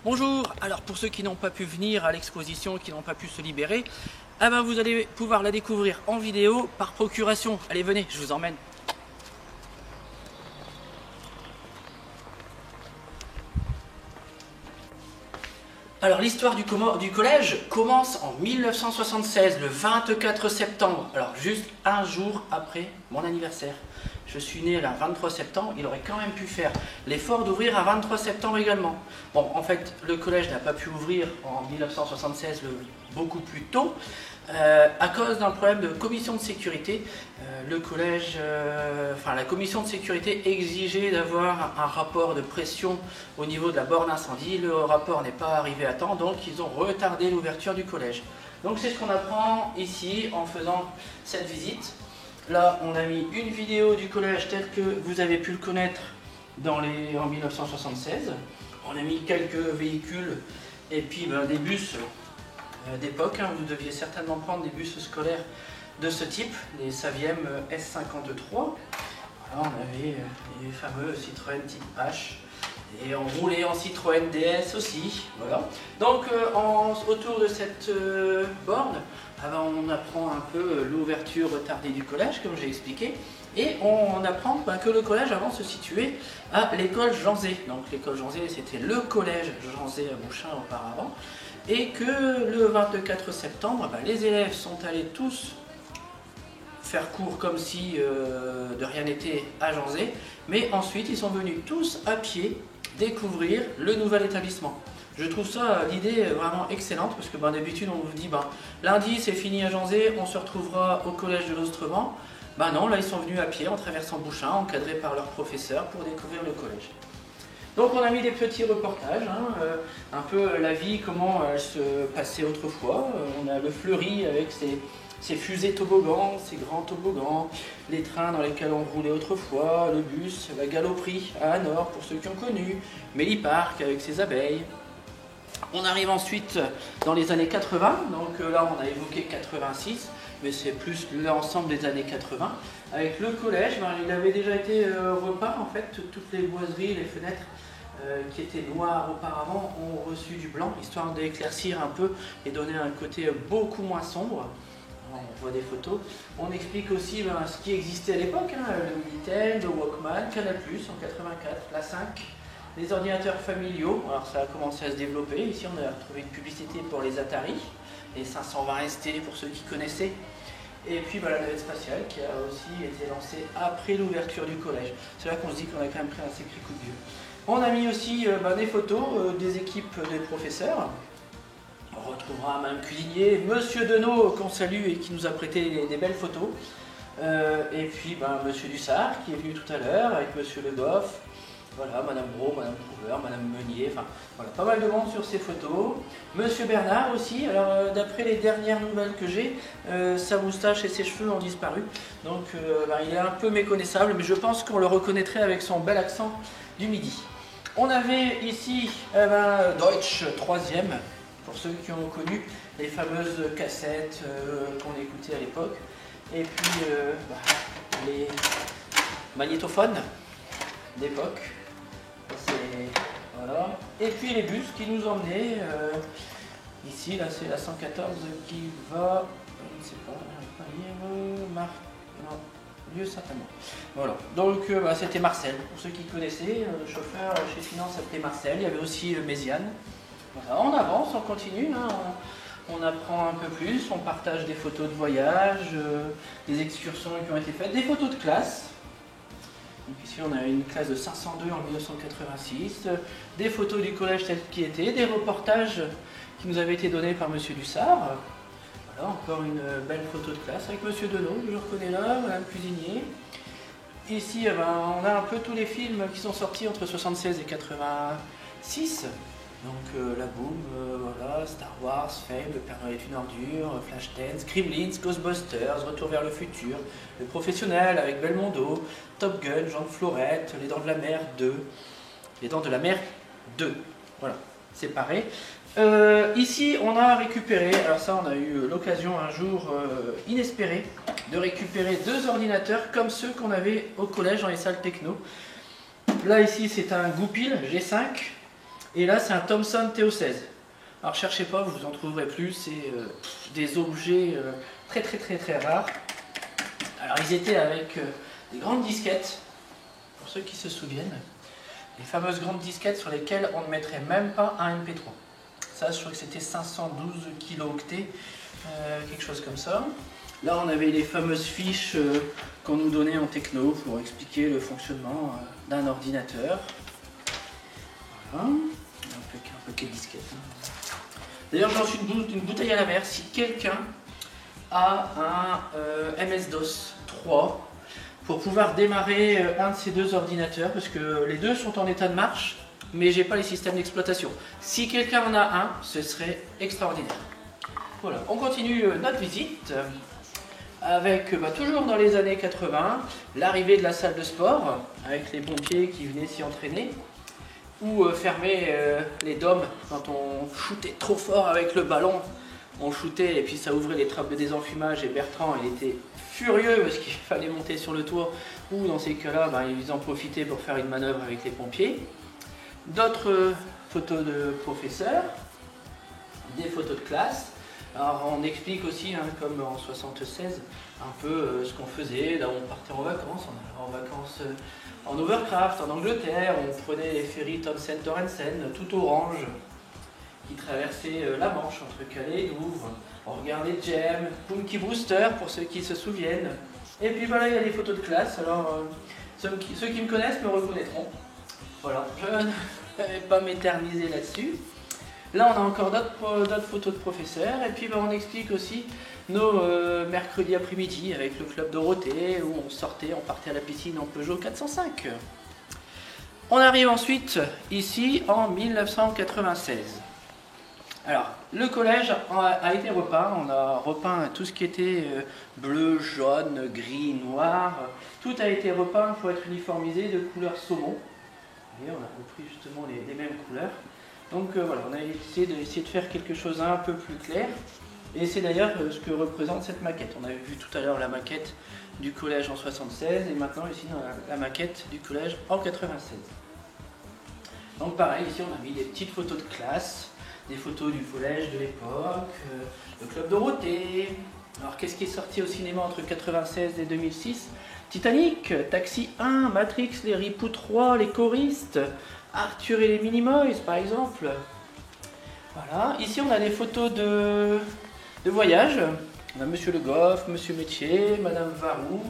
Bonjour, alors pour ceux qui n'ont pas pu venir à l'exposition, qui n'ont pas pu se libérer, eh ben vous allez pouvoir la découvrir en vidéo par procuration. Allez, venez, je vous emmène. Alors l'histoire du collège commence en 1976, le 24 septembre, alors juste un jour après mon anniversaire. Je suis né le 23 septembre, il aurait quand même pu faire l'effort d'ouvrir à 23 septembre également. Bon, en fait, le collège n'a pas pu ouvrir en 1976, beaucoup plus tôt, à cause d'un problème de commission de sécurité. Le collège, la commission de sécurité exigeait d'avoir un rapport de pression au niveau de la borne incendie. Le rapport n'est pas arrivé à temps, donc ils ont retardé l'ouverture du collège. Donc c'est ce qu'on apprend ici en faisant cette visite. Là, on a mis une vidéo du collège tel que vous avez pu le connaître en 1976. On a mis quelques véhicules et puis des bus d'époque. Vous deviez certainement prendre des bus scolaires de ce type, les Saviem S53. Voilà, on avait les fameux Citroën Type H et on roulait en Citroën DS aussi. Voilà. Donc autour de cette borne, on apprend un peu l'ouverture retardée du collège, comme j'ai expliqué, et on apprend que le collège avant se situait à l'école Jean Zay. Donc l'école Jean Zay, c'était le collège Jean Zay à Bouchain auparavant, et que le 24 septembre, les élèves sont allés tous faire cours comme si de rien n'était à Jean Zay, mais ensuite ils sont venus tous à pied découvrir le nouvel établissement. Je trouve ça l'idée vraiment excellente parce que d'habitude on vous dit lundi c'est fini à Jean Zay, on se retrouvera au collège de l'Ostrevent. Non, là ils sont venus à pied en traversant Bouchain, encadrés par leurs professeurs pour découvrir le collège. Donc on a mis des petits reportages, un peu la vie, comment elle se passait autrefois. On a le Fleury avec ses fusées toboggans, ses grands toboggans, les trains dans lesquels on roulait autrefois, le bus, la galoperie à Hanovre pour ceux qui ont connu, Méliparc avec ses abeilles. On arrive ensuite dans les années 80, donc là on a évoqué 86, mais c'est plus l'ensemble des années 80. Avec le collège, il avait déjà été repeint en fait, toutes les boiseries, les fenêtres qui étaient noires auparavant ont reçu du blanc, histoire d'éclaircir un peu et donner un côté beaucoup moins sombre. On voit des photos. On explique aussi ce qui existait à l'époque, le Minitel, le Walkman, Canal+, en 84, la 5. Les ordinateurs familiaux, alors ça a commencé à se développer. Ici, on a retrouvé une publicité pour les Atari, les 520 ST pour ceux qui connaissaient. Et puis la navette spatiale qui a aussi été lancée après l'ouverture du collège. C'est là qu'on se dit qu'on a quand même pris un sacré coup de vieux. On a mis aussi des photos des équipes des professeurs. On retrouvera Mme Cuisinier, Monsieur Denot qu'on salue et qui nous a prêté des belles photos. Et puis Monsieur Dussard qui est venu tout à l'heure avec Monsieur Le Goff. Voilà, Madame Brault, Madame Trouver, Madame Meunier, voilà, pas mal de monde sur ces photos. Monsieur Bernard aussi, alors d'après les dernières nouvelles que j'ai, sa moustache et ses cheveux ont disparu. Donc il est un peu méconnaissable, mais je pense qu'on le reconnaîtrait avec son bel accent du Midi. On avait ici Deutsch 3e, pour ceux qui ont connu les fameuses cassettes qu'on écoutait à l'époque. Et puis les magnétophones d'époque. Voilà. Et puis les bus qui nous emmenaient ici, là c'est la 114 qui va, je ne sais pas lire, lieu certainement. Voilà, donc c'était Marcel, pour ceux qui connaissaient, le chauffeur chez Finance s'appelait Marcel, il y avait aussi Méziane. Voilà, on avance, on continue, on apprend un peu plus, on partage des photos de voyage, des excursions qui ont été faites, des photos de classe. Donc ici on a une classe de 502 en 1986, des photos du collège tel qu'il était, des reportages qui nous avaient été donnés par Monsieur Dussard. Voilà, encore une belle photo de classe avec Monsieur Denot, je le reconnais là, Madame Cuisinier. Ici on a un peu tous les films qui sont sortis entre 76 et 86. Donc La Boom, voilà, Star Wars, Fame, Le Père Noël est une ordure, Flashdance, Gremlins, Ghostbusters, Retour vers le futur, Le Professionnel avec Belmondo, Top Gun, Jean de Florette, Les Dents de la Mer 2, Les Dents de la Mer 2, voilà, séparés. Ici on a récupéré, alors ça on a eu l'occasion un jour inespéré de récupérer 2 ordinateurs comme ceux qu'on avait au collège dans les salles techno. Là ici c'est un Goupil G5. Et là, c'est un Thomson TO16. Alors, cherchez pas, vous en trouverez plus. C'est des objets très rares. Alors, ils étaient avec des grandes disquettes, pour ceux qui se souviennent. Les fameuses grandes disquettes sur lesquelles on ne mettrait même pas un MP3. Ça, je crois que c'était 512 kilooctets, quelque chose comme ça. Là, on avait les fameuses fiches qu'on nous donnait en techno pour expliquer le fonctionnement d'un ordinateur. Voilà. Un paquet de disquettes. D'ailleurs, j'en suis une bouteille à la mer. Si quelqu'un a un MS-DOS 3 pour pouvoir démarrer un de ces deux ordinateurs, parce que les deux sont en état de marche, mais j'ai pas les systèmes d'exploitation. Si quelqu'un en a un, ce serait extraordinaire. Voilà, on continue notre visite avec toujours dans les années 80, l'arrivée de la salle de sport avec les pompiers qui venaient s'y entraîner, ou fermer les dômes quand on shootait trop fort avec le ballon. On shootait et puis ça ouvrait les trappes de désenfumage et Bertrand il était furieux parce qu'il fallait monter sur le toit, ou dans ces cas-là ils en profitaient pour faire une manœuvre avec les pompiers. D'autres photos de professeurs, des photos de classe. Alors on explique aussi, comme en 76, un peu ce qu'on faisait, là où on partait en vacances. On allait en vacances en Overcraft, en Angleterre, on prenait les ferries Townsend-Torrensen, tout orange, qui traversait la Manche entre Calais et Douvres. On regardait Jem, Punky Brewster pour ceux qui se souviennent. Et puis voilà, il y a des photos de classe. Alors ceux qui me connaissent me reconnaîtront. Voilà, je ne vais pas m'éterniser là-dessus. Là, on a encore d'autres photos de professeurs. Et puis on explique aussi nos mercredis après-midi avec le club Dorothée où on partait à la piscine en Peugeot 405. On arrive ensuite ici en 1996. Alors, le collège a été repeint. On a repeint tout ce qui était bleu, jaune, gris, noir. Tout a été repeint pour être uniformisé de couleur saumon. Et on a repris justement les mêmes couleurs. Donc voilà, on a essayé de faire quelque chose un peu plus clair. Et c'est d'ailleurs ce que représente cette maquette. On avait vu tout à l'heure la maquette du collège en 76 et maintenant ici la maquette du collège en 96. Donc pareil, ici on a mis des petites photos de classe, des photos du collège de l'époque, le club Dorothée. Alors qu'est-ce qui est sorti au cinéma entre 96 et 2006? Titanic, Taxi 1, Matrix, les Ripoux 3, les choristes, Arthur et les Minimoys par exemple. Voilà, ici on a des photos de voyage. On a Monsieur Le Goff, Monsieur Métier, Madame Varou.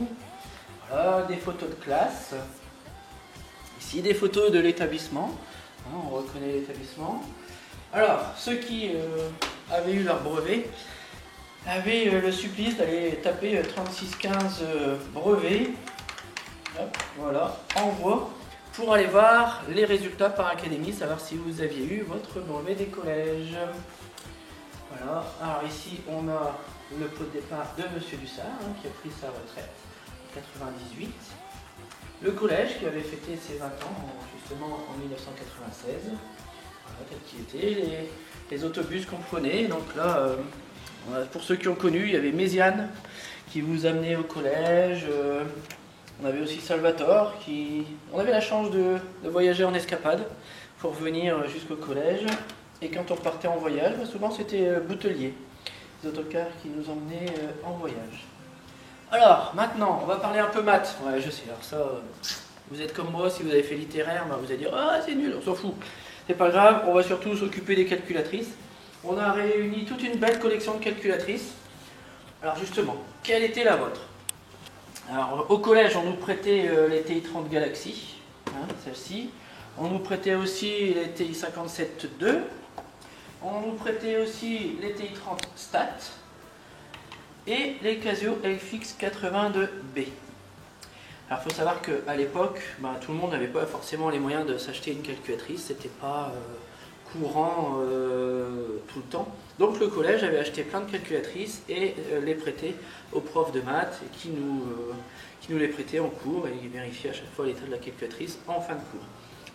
Voilà, des photos de classe. Ici des photos de l'établissement. On reconnaît l'établissement. Alors, ceux qui avaient eu leur brevet avaient le supplice d'aller taper 3615 brevet. Hop, voilà, envoi, pour aller voir les résultats par académie, savoir si vous aviez eu votre brevet des collèges. Voilà, alors ici on a le pot de départ de Monsieur Dussard, qui a pris sa retraite en 98. Le collège qui avait fêté ses 20 ans justement en 1996. Voilà, tel qu'il était, les autobus qu'on prenait. Donc là, pour ceux qui ont connu, il y avait Méziane qui vous amenait au collège. On avait aussi Salvatore on avait la chance de voyager en escapade pour venir jusqu'au collège. Et quand on partait en voyage, souvent c'était Boutelier, les autocars qui nous emmenaient en voyage. Alors, maintenant, on va parler un peu maths. Ouais, je sais, alors ça, vous êtes comme moi, si vous avez fait littéraire, vous allez dire « Ah, c'est nul, on s'en fout ». C'est pas grave, on va surtout s'occuper des calculatrices. On a réuni toute une belle collection de calculatrices. Alors justement, quelle était la vôtre? Alors, au collège, on nous prêtait les TI-30 Galaxy, celle-ci. On nous prêtait aussi les TI-57-2. On nous prêtait aussi les TI-30 Stat et les Casio FX 82B. Alors il faut savoir qu'à l'époque, tout le monde n'avait pas forcément les moyens de s'acheter une calculatrice, c'était pas courant tout le temps. Donc le collège avait acheté plein de calculatrices et les prêtait aux profs de maths qui nous les prêtaient en cours et ils vérifiaient à chaque fois l'état de la calculatrice en fin de cours.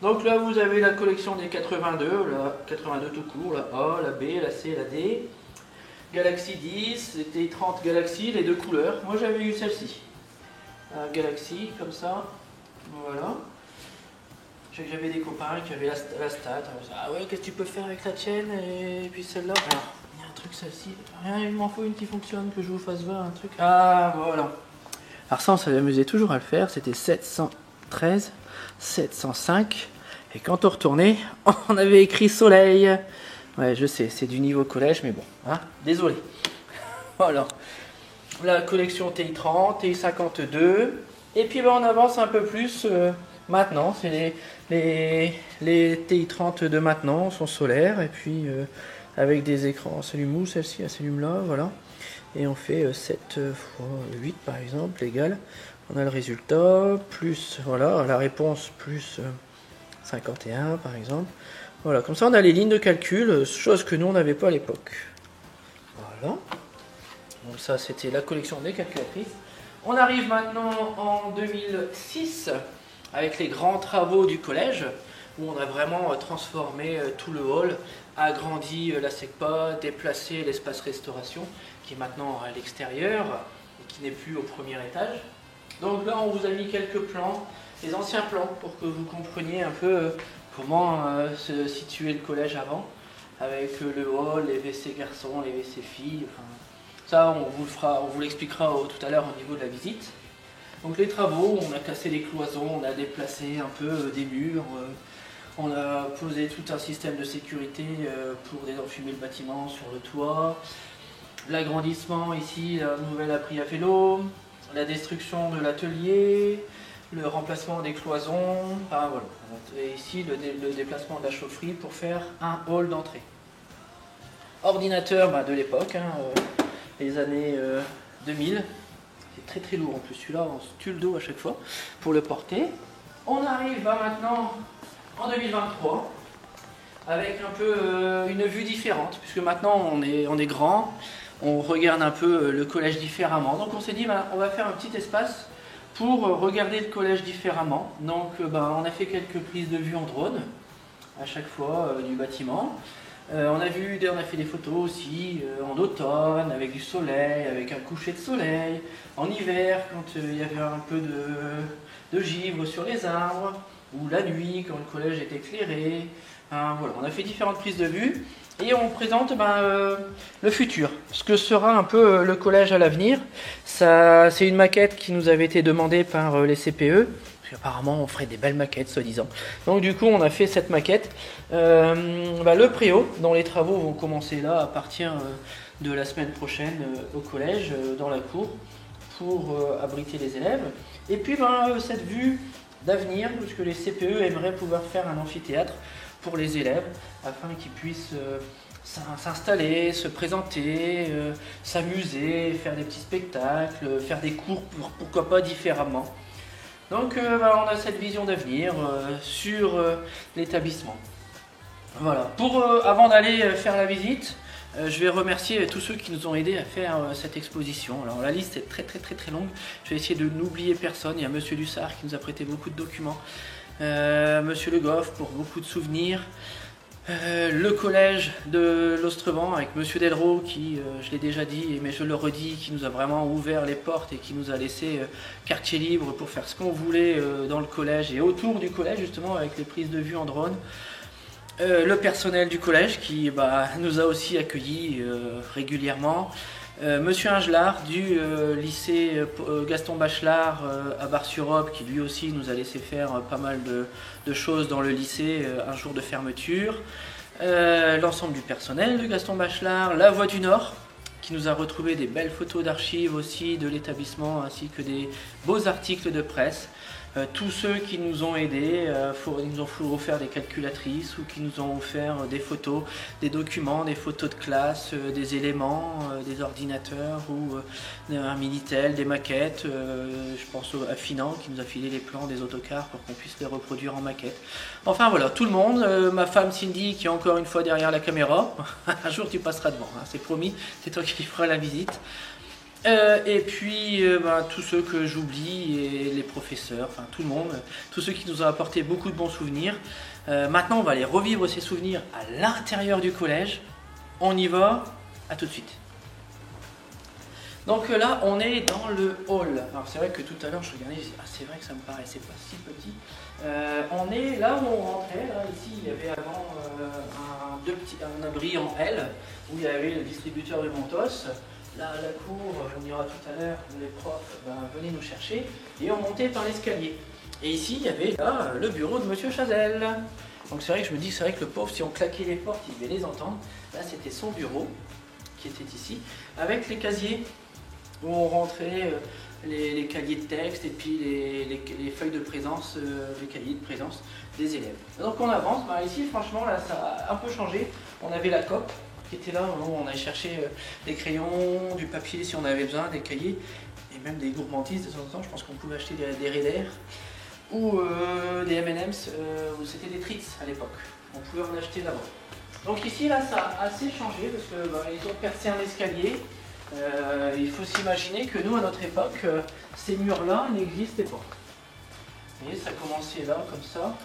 Donc là vous avez la collection des 82, la 82 tout court, la A, la B, la C, la D. Galaxy 10, les TI-30 Galaxy, les deux couleurs. Moi j'avais eu celle-ci. Galaxy, comme ça. Voilà. J'avais des copains qui avaient la stat. Ah ouais, qu'est-ce que tu peux faire avec la tienne et puis celle-là. Alors, il y a un truc, celle-ci. Il m'en faut une qui fonctionne, que je vous fasse voir un truc. Ah, voilà. Alors ça, on s'amusait toujours à le faire. C'était 713, 705. Et quand on retournait, on avait écrit soleil. Ouais, je sais, c'est du niveau collège, mais bon. Hein, désolé. Voilà. La collection TI30, TI52. Et puis ben, on avance un peu plus maintenant. C'est les TI30 de maintenant sont solaires. Et puis avec des écrans, s'allume où celle-ci, elle s'allume là, voilà. Et on fait 7 fois 8 par exemple, égal. On a le résultat, plus, voilà, la réponse, plus 51 par exemple. Voilà, comme ça on a les lignes de calcul, chose que nous on n'avait pas à l'époque. Voilà. Donc ça c'était la collection des calculatrices. On arrive maintenant en 2006 avec les grands travaux du collège où on a vraiment transformé tout le hall, agrandi la SECPA, déplacé l'espace restauration qui est maintenant à l'extérieur et qui n'est plus au premier étage. Donc là on vous a mis quelques plans, les anciens plans pour que vous compreniez un peu comment se situait le collège avant avec le hall, les WC garçons, les WC filles, enfin, ça, on vous l'expliquera tout à l'heure au niveau de la visite. Donc les travaux, on a cassé les cloisons, on a déplacé un peu des murs, on a posé tout un système de sécurité pour désenfumer le bâtiment sur le toit. L'agrandissement ici, un nouvel abri à vélo, la destruction de l'atelier, le remplacement des cloisons, enfin voilà. Et ici le déplacement de la chaufferie pour faire un hall d'entrée. Ordinateur de l'époque, les années 2000, c'est très très lourd en plus, celui-là on se tue le dos à chaque fois pour le porter. On arrive maintenant en 2023 avec un peu une vue différente, puisque maintenant on est grand, on regarde un peu le collège différemment. Donc on s'est dit on va faire un petit espace pour regarder le collège différemment. Donc on a fait quelques prises de vue en drone à chaque fois du bâtiment. On a fait des photos aussi en automne, avec du soleil, avec un coucher de soleil, en hiver, quand il y avait un peu de givre sur les arbres, ou la nuit, quand le collège est éclairé. Voilà, on a fait différentes prises de vue, et on présente le futur, ce que sera un peu le collège à l'avenir. C'est une maquette qui nous avait été demandée par les CPE, apparemment on ferait des belles maquettes soi-disant. Donc du coup on a fait cette maquette. Le préau, dont les travaux vont commencer là à partir de la semaine prochaine au collège, dans la cour, pour abriter les élèves. Et puis cette vue d'avenir, parce que les CPE aimeraient pouvoir faire un amphithéâtre pour les élèves, afin qu'ils puissent s'installer, se présenter, s'amuser, faire des petits spectacles, faire des cours, pourquoi pas différemment. Donc on a cette vision d'avenir sur l'établissement. Voilà. Avant d'aller faire la visite, je vais remercier tous ceux qui nous ont aidés à faire cette exposition. Alors la liste est très très très très longue. Je vais essayer de n'oublier personne. Il y a Monsieur Dussard qui nous a prêté beaucoup de documents. Monsieur Le Goff pour beaucoup de souvenirs. Le collège de l'Austreban avec Monsieur Delraux qui, je l'ai déjà dit, mais je le redis, qui nous a vraiment ouvert les portes et qui nous a laissé quartier libre pour faire ce qu'on voulait dans le collège et autour du collège justement avec les prises de vue en drone. Le personnel du collège qui nous a aussi accueillis régulièrement. Monsieur Ingelard du lycée Gaston Bachelard à Bar-sur-Aube qui lui aussi nous a laissé faire pas mal de choses dans le lycée un jour de fermeture. L'ensemble du personnel de Gaston Bachelard, la Voix du Nord qui nous a retrouvé des belles photos d'archives aussi de l'établissement ainsi que des beaux articles de presse. Tous ceux qui nous ont aidés, ils nous ont offert des calculatrices ou qui nous ont offert des photos, des documents, des photos de classe, des éléments, des ordinateurs ou un Minitel, des maquettes. Je pense à Finan qui nous a filé les plans des autocars pour qu'on puisse les reproduire en maquette. Enfin voilà, tout le monde, ma femme Cindy qui est encore une fois derrière la caméra. Un jour tu passeras devant, hein, c'est promis, c'est toi qui feras la visite. Et puis tous ceux que j'oublie et les professeurs, enfin tout le monde, tous ceux qui nous ont apporté beaucoup de bons souvenirs. Maintenant on va aller revivre ces souvenirs à l'intérieur du collège. On y va, à tout de suite. Donc là, on est dans le hall. Alors c'est vrai que tout à l'heure, je regardais, je disais, ah, c'est vrai que ça me paraissait pas si petit. On est là où on rentrait. Là, ici, il y avait avant un abri en L, où il y avait le distributeur de Mentos. Là, la cour, on ira tout à l'heure, les profs venaient nous chercher, et on montait par l'escalier. Et ici, il y avait là le bureau de Monsieur Chazelle. Donc c'est vrai que je me dis, c'est vrai que le pauvre, si on claquait les portes, il devait les entendre. Là, c'était son bureau, qui était ici, avec les casiers, où on rentrait les cahiers de texte et puis les feuilles de présence, les cahiers de présence des élèves. Donc on avance, ici franchement là ça a un peu changé. On avait la cope qui était là, où on allait chercher des crayons, du papier si on avait besoin, des cahiers et même des gourmandises de temps en temps. Je pense qu'on pouvait acheter des Raider ou des M&M's, ou c'était des Treats à l'époque. On pouvait en acheter là-bas. Donc ici là ça a assez changé parce que ils ont percé un escalier. Il faut s'imaginer que nous, à notre époque, ces murs-là n'existaient pas. Vous voyez, ça commençait là, comme ça.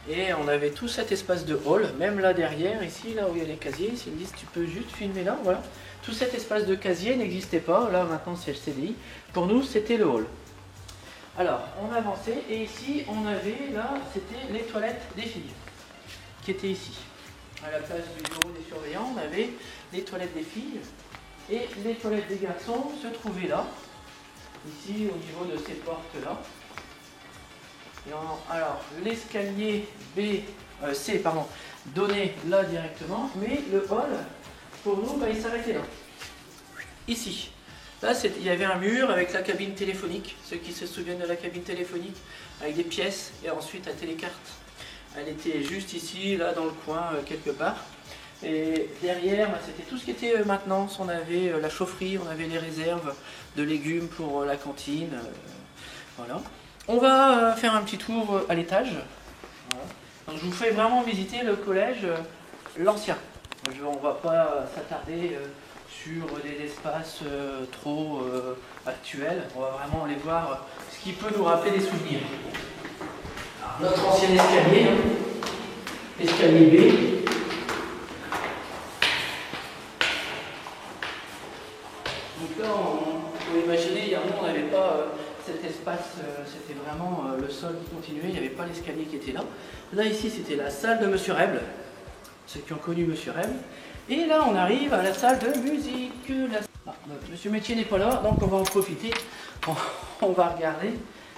Et on avait tout cet espace de hall, même là derrière, ici, là où il y a les casiers. Ils me disent, tu peux juste filmer là, voilà. Tout cet espace de casier n'existait pas. Là, maintenant, c'est le CDI. Pour nous, c'était le hall. Alors, on avançait. Et ici, on avait, là, c'était les toilettes des filles, qui étaient ici. À la place du bureau des surveillants, on avait les toilettes des filles. Et les toilettes des garçons se trouvaient là, ici au niveau de ces portes-là. Alors l'escalier C donnait là directement, mais le hall, pour nous, il s'arrêtait là. Ici. Là, il y avait un mur avec la cabine téléphonique, ceux qui se souviennent de la cabine téléphonique, avec des pièces, et ensuite la télécarte. Elle était juste ici, là dans le coin, quelque part. Et derrière, c'était tout ce qui était maintenance. On avait la chaufferie, on avait les réserves de légumes pour la cantine. Voilà. On va faire un petit tour à l'étage. Voilà. Donc, je vous fais vraiment visiter le collège, l'ancien. On ne va pas s'attarder sur des espaces trop actuels. On va vraiment aller voir ce qui peut nous rappeler des souvenirs. Alors, notre ancien escalier, escalier B. Donc là, on peut imaginer, il y a un moment, on n'avait pas cet espace, c'était vraiment le sol qui continuait, il n'y avait pas l'escalier qui était là. Là, ici, c'était la salle de Monsieur Rèble, ceux qui ont connu Monsieur Rèble. Et là, on arrive à la salle de musique. Monsieur Métier n'est pas là, donc on va en profiter, on va regarder.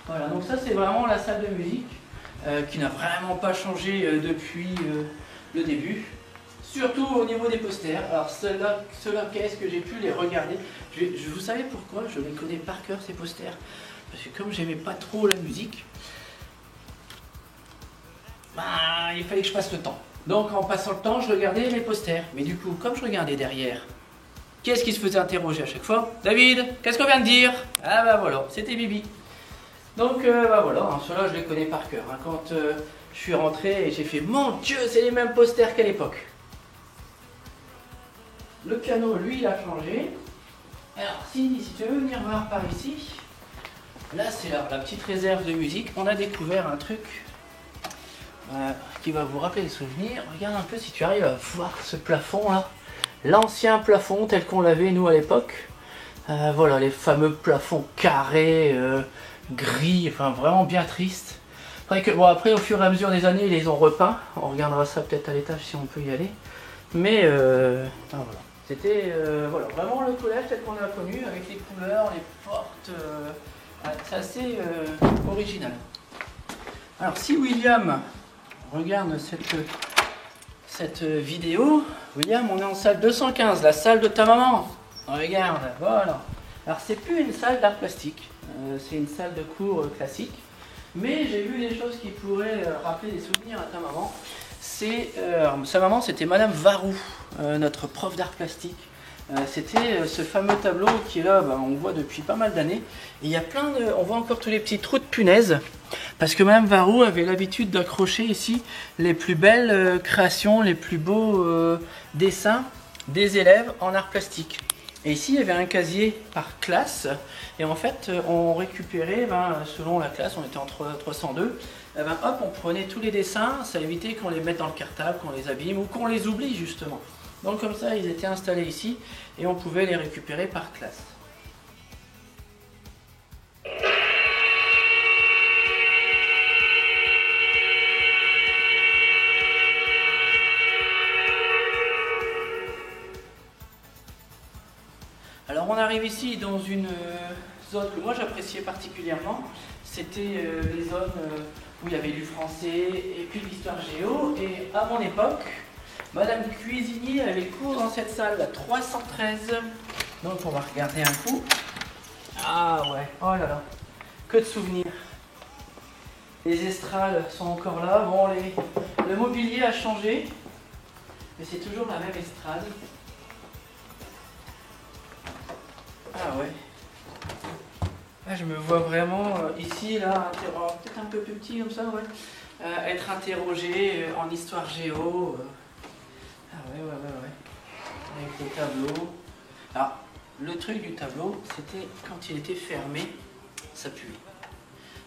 Voilà, donc ça, c'est vraiment la salle de musique, qui n'a vraiment pas changé depuis le début. Surtout au niveau des posters. Alors ceux-là, qu'est-ce que j'ai pu les regarder. Vous savez pourquoi je les connais par cœur ces posters? Parce que comme j'aimais pas trop la musique, il fallait que je passe le temps. Donc en passant le temps, je regardais les posters. Mais du coup, comme je regardais derrière, qu'est-ce qui se faisait interroger à chaque fois? David, qu'est-ce qu'on vient de dire? Ah bah voilà, c'était Bibi. Donc voilà, ceux-là je les connais par cœur. Quand je suis rentré et j'ai fait, mon Dieu, c'est les mêmes posters qu'à l'époque. Le piano, lui, il a changé. Alors, si tu veux venir voir par ici, là, c'est la petite réserve de musique. On a découvert un truc qui va vous rappeler des souvenirs. Regarde un peu si tu arrives à voir ce plafond-là. L'ancien plafond tel qu'on l'avait, nous, à l'époque. Voilà, les fameux plafonds carrés, gris, enfin, vraiment bien tristes. Après, au fur et à mesure des années, ils les ont repeints. On regardera ça peut-être à l'étage si on peut y aller. Mais, voilà. C'était voilà, vraiment le collège tel qu'on l'a connu, avec les couleurs, les portes, c'est assez original. Alors si William regarde cette vidéo, William, on est en salle 215, la salle de ta maman. Regarde, voilà. Alors c'est plus une salle d'art plastique, c'est une salle de cours classique, mais j'ai vu des choses qui pourraient rappeler des souvenirs à ta maman. Sa maman, c'était Madame Varou, notre prof d'art plastique. C'était ce fameux tableau qui est là, on voit depuis pas mal d'années. Et il y a on voit encore tous les petits trous de punaises, parce que Madame Varou avait l'habitude d'accrocher ici les plus belles créations, les plus beaux dessins des élèves en art plastique. Et ici, il y avait un casier par classe, et en fait, on récupérait, selon la classe, on était entre 302, hop, on prenait tous les dessins, ça évitait qu'on les mette dans le cartable, qu'on les abîme, ou qu'on les oublie justement. Donc comme ça, ils étaient installés ici, et on pouvait les récupérer par classe. on arrive ici dans une zone que moi j'appréciais particulièrement. C'était les zones où il y avait du français et puis de l'histoire géo. Et à mon époque, Madame Cuisinier avait cours dans cette salle, la 313. Donc on va regarder un coup. Ah ouais, oh là là, que de souvenirs. Les estrades sont encore là. Bon, le mobilier a changé, mais c'est toujours la même estrade. Ah ouais. Là, je me vois vraiment ici, là, peut-être un peu plus petit comme ça, ouais. Être interrogé en histoire géo. Ah ouais. Avec le tableau. Alors, le truc du tableau, c'était quand il était fermé, ça puait.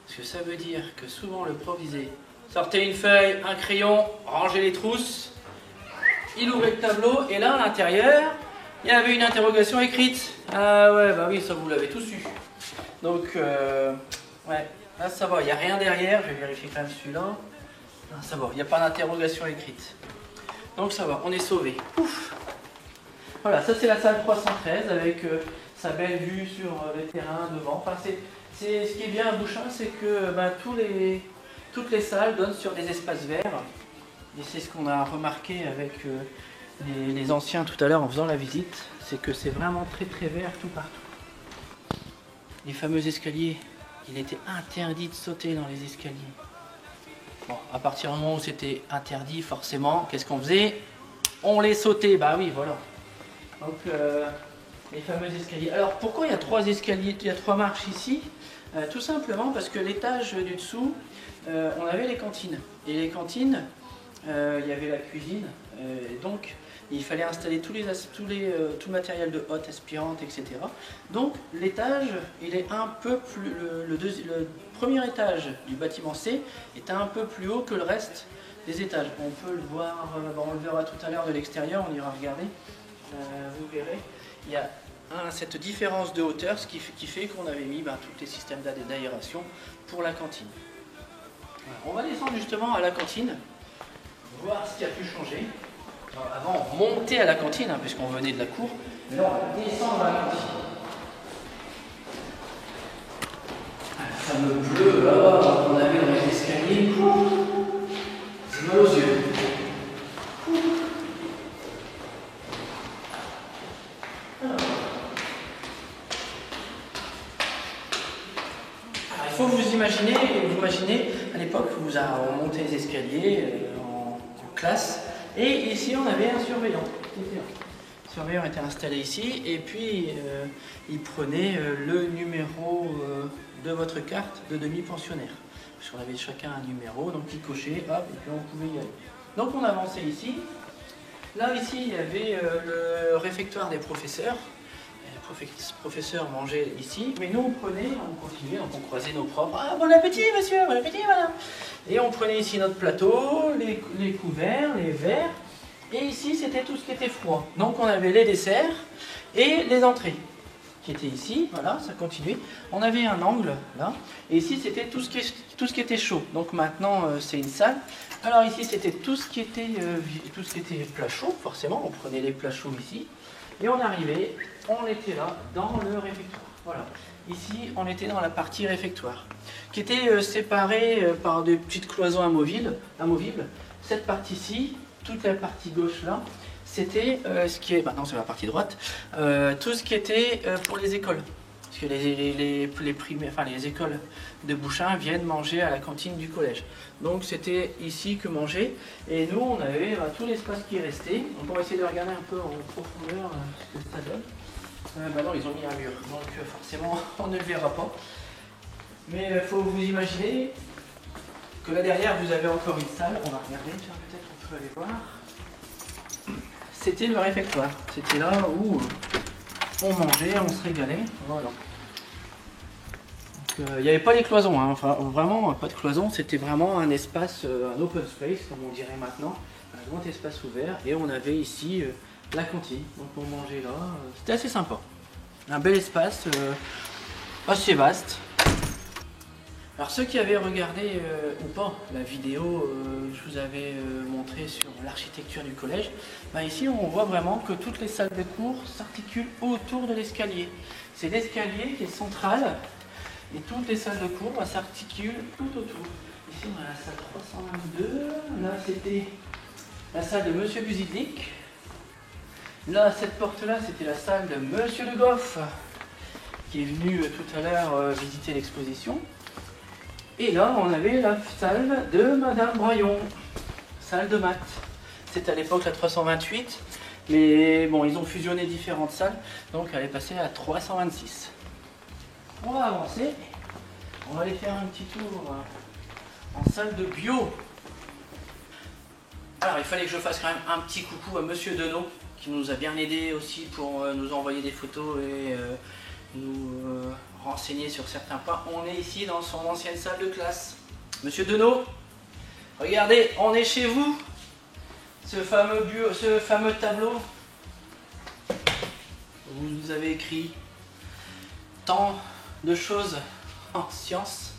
Parce que ça veut dire que souvent le prof disait sortez une feuille, un crayon, rangez les trousses. Il ouvrait le tableau et là à l'intérieur, il y avait une interrogation écrite. Ah ouais, bah oui, ça vous l'avez tous eu. Donc, ouais, là ça va, il n'y a rien derrière. Je vais vérifier quand même celui-là. Là, ça va, il n'y a pas d'interrogation écrite. Donc ça va, on est sauvé. Ouf. Voilà, ça c'est la salle 313 avec sa belle vue sur les terrains devant. Enfin, ce qui est bien à Bouchain, c'est que toutes les salles donnent sur des espaces verts. Et c'est ce qu'on a remarqué avec les anciens tout à l'heure en faisant la visite. C'est que c'est vraiment très très vert tout partout. Les fameux escaliers, il était interdit de sauter dans les escaliers. Bon, à partir du moment où c'était interdit, forcément, qu'est-ce qu'on faisait? On les sautait, bah oui, voilà. Donc, les fameux escaliers. Alors, pourquoi il y a 3 escaliers, il y a 3 marches ici? Tout simplement parce que l'étage du dessous, on avait les cantines. Et les cantines, il y avait la cuisine, donc il fallait installer tout le matériel de hôtes, aspirantes, etc. Donc l'étage, il est un peu plus, le premier étage du bâtiment C est un peu plus haut que le reste des étages. On peut le voir, on le verra tout à l'heure de l'extérieur, on ira regarder, vous verrez. Il y a cette différence de hauteur, ce qui fait qu'on avait mis tous les systèmes d'aération pour la cantine. Voilà. On va descendre justement à la cantine, voir ce qui a pu changer. Alors, avant, on montait à la cantine, puisqu'on venait de la cour. Mais là, on va descendre à la cantine. Ça me pleut, là, on avait dans les escaliers. C'est mal aux yeux. Alors, il faut vous imaginer à l'époque, on montait les escaliers en classe. Et ici, on avait un surveillant. Le surveillant était installé ici, et puis il prenait le numéro de votre carte de demi-pensionnaire. Parce qu'on avait chacun un numéro, donc il cochait, hop, et puis on pouvait y aller. Donc on avançait ici. Là, ici, il y avait le réfectoire des professeurs. Les professeurs mangeaient ici, mais nous, on continuait, donc on croisait nos propres. Ah, bon appétit, monsieur, bon appétit, madame. Et on prenait ici notre plateau, les couverts, les verres, et ici c'était tout ce qui était froid. Donc on avait les desserts et les entrées qui étaient ici, voilà, ça continuait. On avait un angle là, et ici c'était tout ce qui était chaud. Donc maintenant c'est une salle. Alors ici c'était tout ce qui était plat chaud, forcément, on prenait les plats chauds ici, et on arrivait, on était là dans le réfectoire. Voilà. Ici, on était dans la partie réfectoire, qui était séparée par des petites cloisons amovibles. Cette partie-ci, toute la partie gauche là, c'était ce qui est, maintenant c'est la partie droite, tout ce qui était pour les écoles. Parce que les écoles de Bouchain viennent manger à la cantine du collège. Donc c'était ici que manger. Et nous, on avait tout l'espace qui restait. Donc on va essayer de regarder un peu en profondeur ce que ça donne. Non, ils ont mis un mur, donc forcément on ne le verra pas. Mais il faut vous imaginer que là derrière vous avez encore une salle. On va regarder, peut-être on peut aller voir. C'était le réfectoire. C'était là où on mangeait, on se régalait. Voilà. Il n'y avait pas les cloisons, enfin vraiment pas de cloisons. C'était vraiment un espace, un open space comme on dirait maintenant, un grand espace ouvert. Et on avait ici la cantine, donc on mangeait là, c'était assez sympa. Un bel espace, assez vaste. Alors ceux qui avaient regardé ou pas la vidéo que je vous avais montré sur l'architecture du collège, bah ici on voit vraiment que toutes les salles de cours s'articulent autour de l'escalier. C'est l'escalier qui est central et toutes les salles de cours s'articulent tout autour. Ici on a la salle 322, là c'était la salle de Monsieur Buzidlik. Là, cette porte-là, c'était la salle de Monsieur Le Goff, qui est venu tout à l'heure visiter l'exposition. Et là, on avait la salle de Madame Braillon, salle de maths. C'était à l'époque la 328, mais bon, ils ont fusionné différentes salles, donc elle est passée à 326. On va avancer, on va aller faire un petit tour en salle de bio. Alors, il fallait que je fasse quand même un petit coucou à Monsieur Denot, qui nous a bien aidé aussi pour nous envoyer des photos et nous renseigner sur certains points. On est ici dans son ancienne salle de classe. Monsieur Denot, regardez, on est chez vous. Ce fameux tableau où vous nous avez écrit tant de choses en sciences.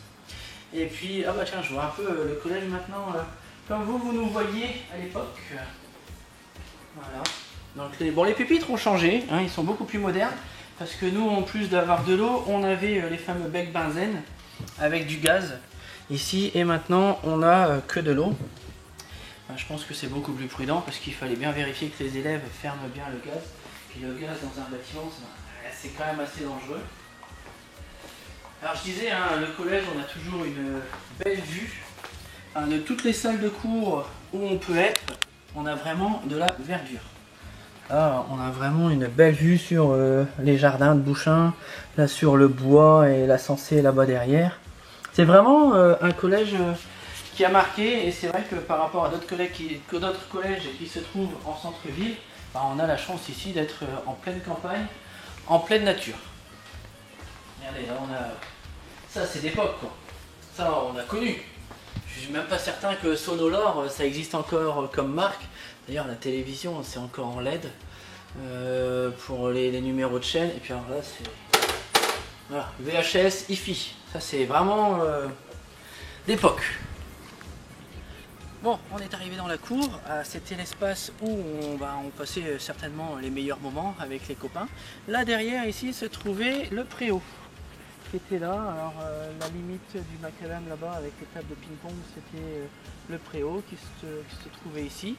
Et puis, ah bah tiens, je vois un peu le collège maintenant, comme vous nous voyiez à l'époque. Voilà. Donc les pupitres ont changé, hein, ils sont beaucoup plus modernes, parce que nous, en plus d'avoir de l'eau, on avait les fameux becs benzène avec du gaz ici, et maintenant on a que de l'eau. Je pense que c'est beaucoup plus prudent, parce qu'il fallait bien vérifier que les élèves ferment bien le gaz. Puis le gaz dans un bâtiment, c'est quand même assez dangereux. Alors je disais, hein, le collège, on a toujours une belle vue. Hein, de toutes les salles de cours où on peut être, on a vraiment de la verdure. Là, on a vraiment une belle vue sur les jardins de Bouchain, là sur le bois et la Sensée là-bas derrière. C'est vraiment un collège qui a marqué, et c'est vrai que par rapport à d'autres collèges qui se trouvent en centre-ville, bah, on a la chance ici d'être en pleine campagne, en pleine nature. Regardez, là on a... Ça c'est d'époque quoi. Ça on a connu. Je suis même pas certain que Sonolor, ça existe encore comme marque. D'ailleurs la télévision c'est encore en LED pour les numéros de chaîne. Et puis alors là c'est... Voilà, VHS, IFI. Ça c'est vraiment d'époque. Bon, on est arrivé dans la cour, c'était l'espace où on passait certainement les meilleurs moments avec les copains. Là derrière ici se trouvait le préau qui était là. Alors la limite du macadam là-bas avec les tables de ping-pong, c'était le préau qui se trouvait ici.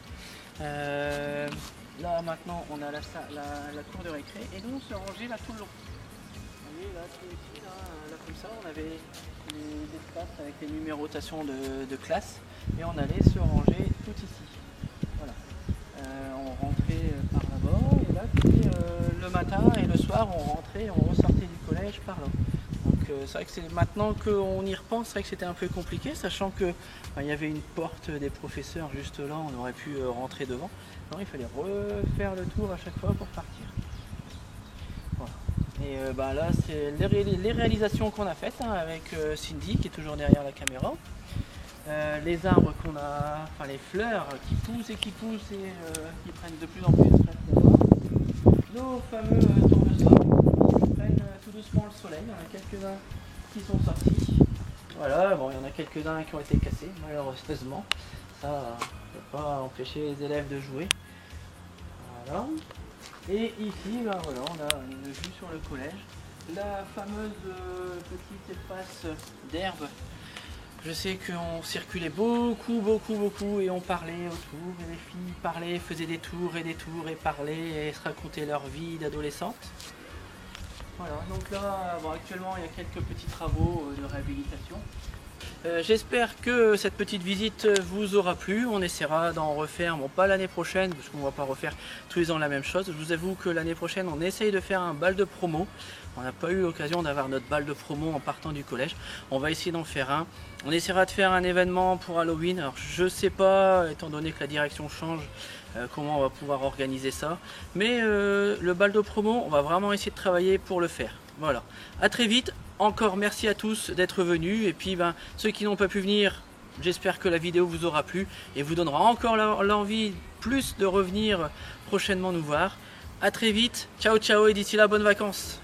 Là maintenant on a la cour de récré et nous on se rangeait là tout le long. Vous voyez là tout ici, là comme ça on avait les espaces avec les numérotations de classe. Et on allait se ranger tout ici. Voilà. On rentrait par là-bas, et là c'était le matin et le soir on rentrait, on ressortait du collège par là. Donc c'est vrai que c'est maintenant qu'on y repense, c'est vrai que c'était un peu compliqué, sachant que il y avait une porte des professeurs juste là, on aurait pu rentrer devant. Non, il fallait refaire le tour à chaque fois pour partir. Voilà. Et là c'est les réalisations qu'on a faites hein, avec Cindy qui est toujours derrière la caméra. Les arbres qu'on a, enfin les fleurs qui poussent et qui prennent de plus en plus nos fameux tournesols qui prennent tout doucement le soleil. Il y en a quelques-uns qui sont sortis. Voilà, bon, il y en a quelques-uns qui ont été cassés, malheureusement. Ça ne peut pas empêcher les élèves de jouer. Voilà. Et ici, voilà, on a une vue sur le collège. La fameuse petite espace d'herbe. Je sais qu'on circulait beaucoup et on parlait autour, et les filles parlaient, faisaient des tours et parlaient et se racontaient leur vie d'adolescente. Voilà, donc là, actuellement il y a quelques petits travaux de réhabilitation. J'espère que cette petite visite vous aura plu. On essaiera d'en refaire, bon pas l'année prochaine parce qu'on ne va pas refaire tous les ans la même chose. Je vous avoue que l'année prochaine on essaye de faire un bal de promo. On n'a pas eu l'occasion d'avoir notre bal de promo en partant du collège. On va essayer d'en faire un. On essaiera de faire un événement pour Halloween. Alors je ne sais pas, étant donné que la direction change, comment on va pouvoir organiser ça. Mais le bal de promo, on va vraiment essayer de travailler pour le faire. Voilà, à très vite. Encore merci à tous d'être venus. Et puis ceux qui n'ont pas pu venir, j'espère que la vidéo vous aura plu et vous donnera encore l'envie plus de revenir prochainement nous voir. À très vite, ciao ciao et d'ici là bonnes vacances.